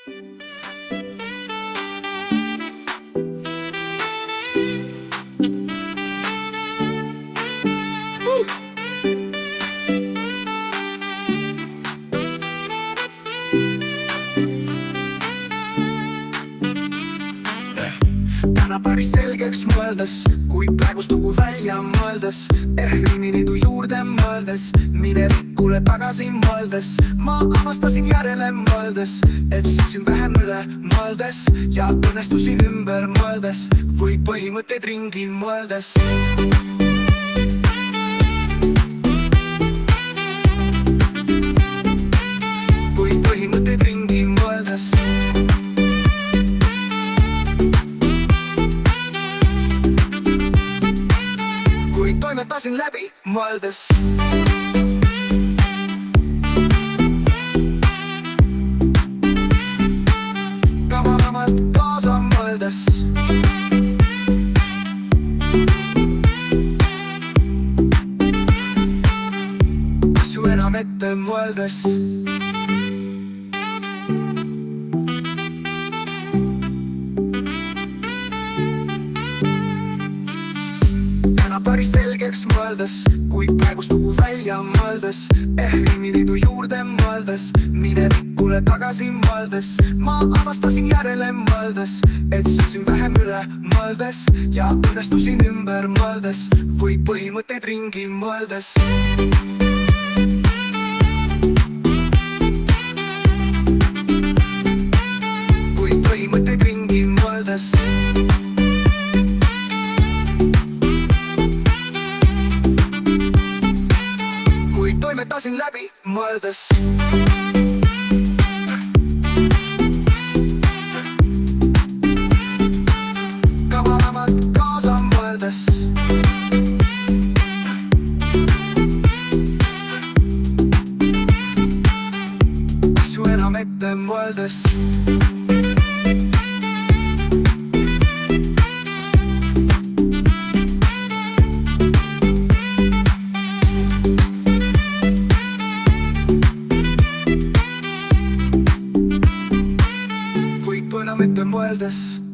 Täna päris selgeks mõeldes, kui praegust lugu välja mõeldes, riimiliidu juurde mõeldes, minevikule tagasi mõeldes, ma avastasin järele mõeldes, et sõitsin vähem üle mõeldes ja õnnestusin ümber mõeldes või põhimõtteid ringi mõeldes. Või põhimõtteid ringi mõeldes. Toimetasin läbi mõeldes. Kavalamalt kaasa mõeldes. Asju enam ette mõeldes. Päris selgeks mõeldes, kui praegust lugu välja mõeldes, riimiliidu juurde mõeldes, minevikule tagasi mõeldes, ma avastasin järele mõeldes, et sõitsin vähem üle mõeldes ja õnnestusin ümber mõeldes või põhimõtteid ringi mõeldes. Või põhimõtteid ringi mõeldes. Toimetasin läbi mõeldes. Kavalamalt kaasa mõeldes. Asju enam ette mõeldes. Enam ette mõeldes.